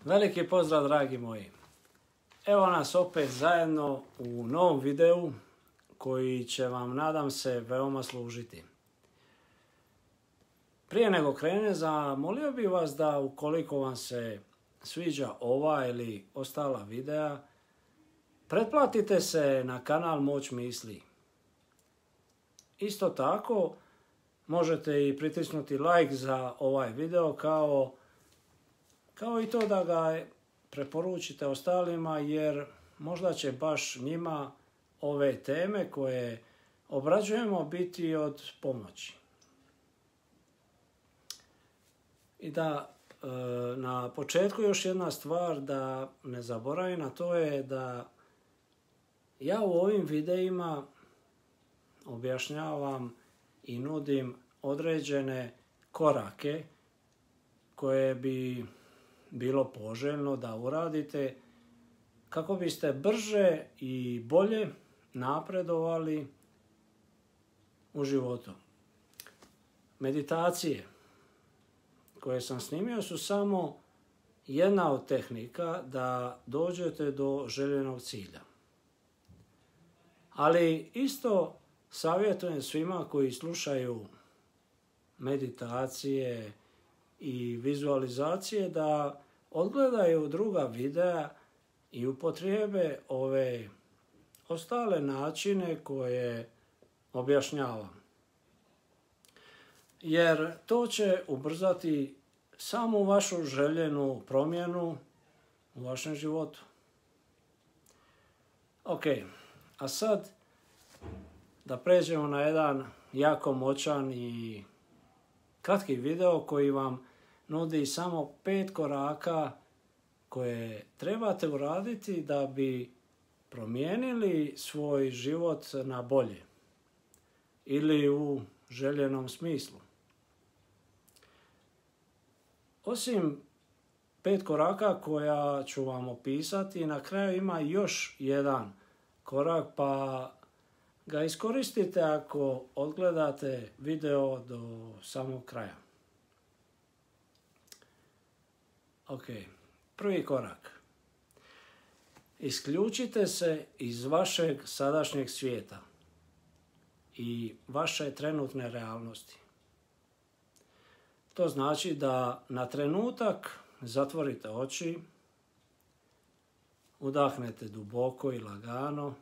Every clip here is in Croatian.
Veliki pozdrav, dragi moji. Evo nas opet zajedno u novom videu koji će vam, nadam se, veoma služiti. Prije nego krene, zamolio bih vas da ukoliko vam se sviđa ova ili ostala videa, pretplatite se na kanal Moć misli. Isto tako, možete i pritisnuti like za ovaj video kao i to da ga preporučite ostalima, jer možda će baš njima ove teme koje obrađujemo biti od pomoći. I da na početku još jedna stvar da ne zaboravim, a to je da ja u ovim videima objašnjavam i nudim određene korake koje bi bilo poželjno da uradite kako biste brže i bolje napredovali u životu. Meditacije koje sam snimio su samo jedna od tehnika da dođete do željenog cilja. Ali isto savjetujem svima koji slušaju meditacije i vizualizacije da odgledaju druga videa i upotrijebe ove ostale načine koje objašnjavam. Jer to će ubrzati samu vašu željenu promjenu u vašem životu. Ok, a sad da pređemo na jedan jako moćan i kratki video koji vam nudi samo 5 koraka koje trebate uraditi da bi promijenili svoj život na bolje ili u željenom smislu. Osim 5 koraka koja ću vam opisati, na kraju ima još jedan korak, pa ga iskoristite ako odgledate video do samog kraja. Ok, prvi korak. Isključite se iz vašeg sadašnjeg svijeta i vaše trenutne realnosti. To znači da na trenutak zatvorite oči, udahnete duboko i lagano,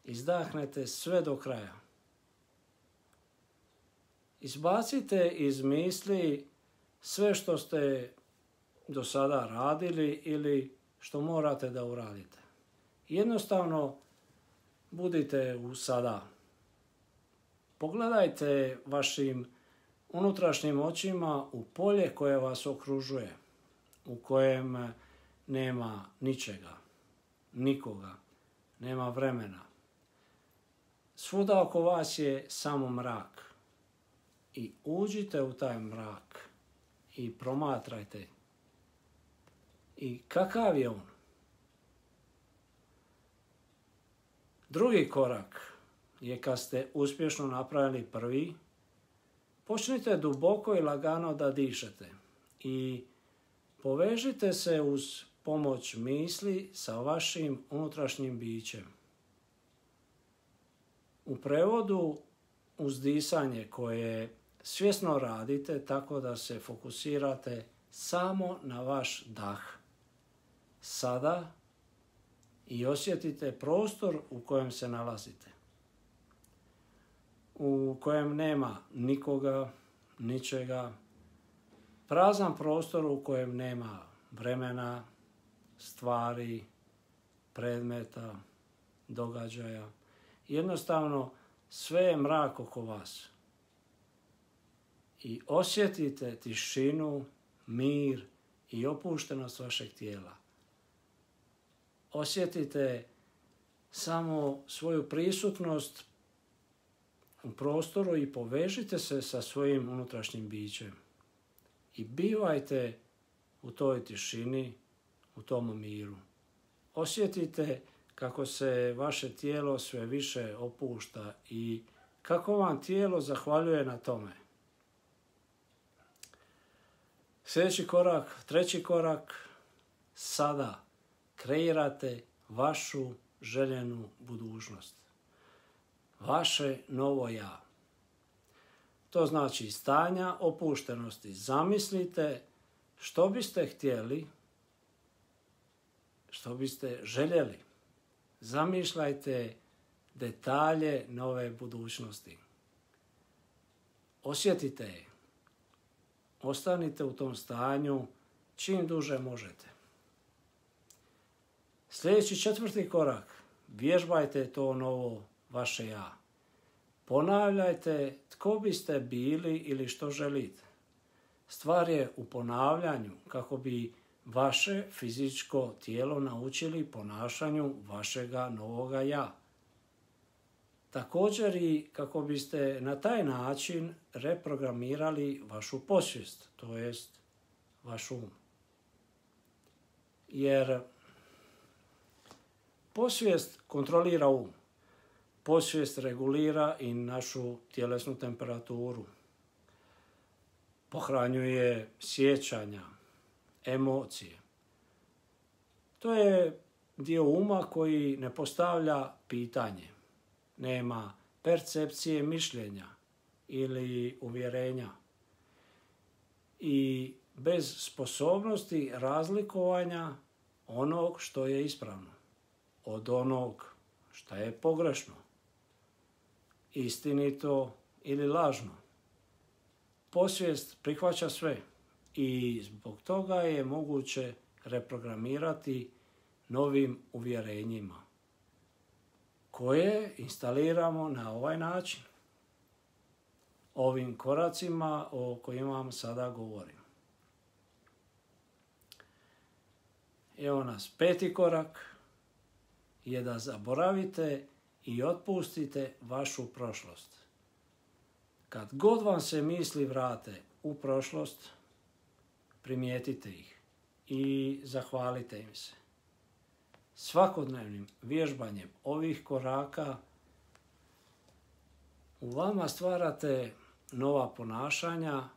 izdahnete sve do kraja. Izbacite iz misli sve što ste do sada radili ili što morate da uradite. Jednostavno budite u sada. Pogledajte vašim unutrašnjim očima u polje koje vas okružuje, u kojem nema ničega, nikoga, nema vremena. Svuda oko vas je samo mrak. I uđite u taj mrak i promatrajte. I kakav je on? Drugi korak je kad ste uspješno napravili prvi, počnite duboko i lagano da dišete i povežite se uz pomoć misli sa vašim unutrašnjim bićem. U prevodu uz disanje koje svjesno radite tako da se fokusirate samo na vaš dah. Sada i osjetite prostor u kojem se nalazite. U kojem nema nikoga, ničega. Prazan prostor u kojem nema vremena, stvari, predmeta, događaja. Jednostavno sve je mrak oko vas. I osjetite tišinu, mir i opuštenost vašeg tijela. Osjetite samo svoju prisutnost u prostoru i povežite se sa svojim unutrašnjim bićem. I bivajte u toj tišini, u tom miru. Osjetite kako se vaše tijelo sve više opušta i kako vam tijelo zahvaljuje na tome. Sljedeći korak, treći korak, sada kreirate vašu željenu budućnost. Vaše novo ja. To znači stanja opuštenosti. Zamislite što biste htjeli, što biste željeli. Zamišljajte detalje nove budućnosti. Osjetite je. Ostanite u tom stanju čim duže možete. Sljedeći 4. korak. Vježbajte to novo vaše ja. Ponavljajte tko biste bili ili što želite. Stvar je u ponavljanju kako bi vaše fizičko tijelo naučili ponašanju vašega novoga ja. Također i kako biste na taj način reprogramirali vašu podsvijest, to jest vaš um. Jer podsvijest kontrolira um. Podsvijest regulira i našu tjelesnu temperaturu. Pohranjuje sjećanja, emocije. To je dio uma koji ne postavlja pitanje. Nema percepcije mišljenja ili uvjerenja. I bez sposobnosti razlikovanja onog što je ispravno od onog što je pogrešno, istinito ili lažno. Podsvijest prihvaća sve i zbog toga je moguće reprogramirati novim uvjerenjima koje instaliramo na ovaj način. Ovim koracima o kojima vam sada govorim. Evo nas 5. korak je da zaboravite i otpustite vašu prošlost. Kad god vam se misli vrate u prošlost, primijetite ih i zahvalite im se. Svakodnevnim vježbanjem ovih koraka u vama stvarate nova ponašanja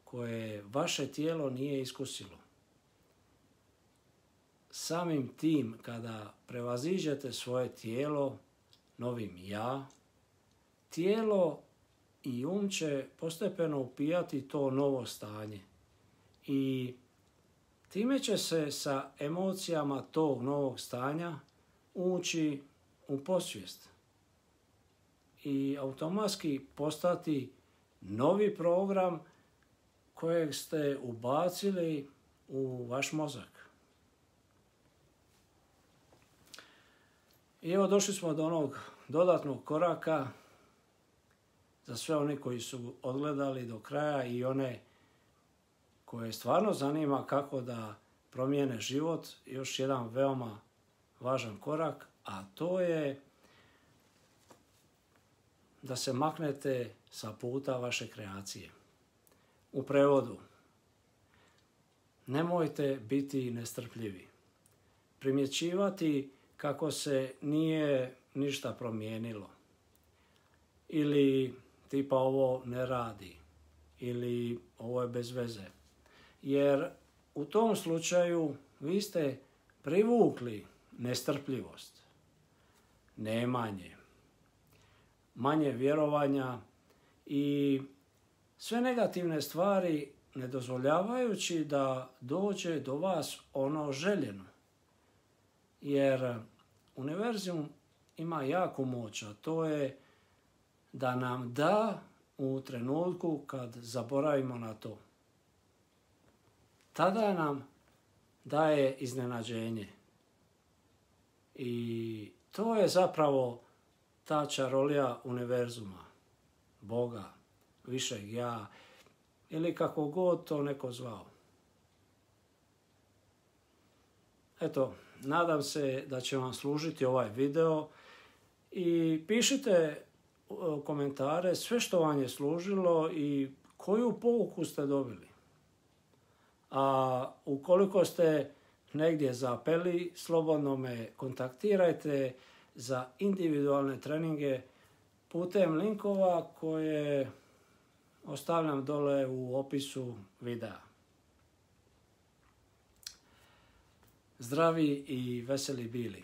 koje vaše tijelo nije iskusilo. Samim tim kada prevaziđete svoje tijelo novim ja, tijelo i um će postepeno upijati to novo stanje i time će se sa emocijama tog novog stanja ući u podsvijest i automatski postati novi program kojeg ste ubacili u vaš mozak. I evo došli smo do onog dodatnog koraka za sve one koji su odgledali do kraja i one koje stvarno zanima kako da promijene život. Još jedan veoma važan korak, a to je da se maknete sa puta vaše kreacije. U prevodu, nemojte biti nestrpljivi. Primjećivati kako se nije ništa promijenilo. Ili tipa ovo ne radi. Ili ovo je bez veze. Jer u tom slučaju vi ste privukli nestrpljivost, nemanje, manje vjerovanja i sve negativne stvari ne dozvoljavajući da dođe do vas ono željeno. Jer univerzum ima jaku moć, a to je da nam da u trenutku kad zaboravimo na to. Tada nam daje iznenađenje. I to je zapravo ta čarolija univerzuma, Boga, višeg ja, ili kako god to neko zvao. Eto, nadam se da će vam služiti ovaj video i pišite komentare sve što vam je služilo i koju pouku ste dobili. A ukoliko ste negdje zapeli, slobodno me kontaktirajte za individualne treninge putem linkova koje ostavljam dole u opisu videa. Zdravi i veseli bili.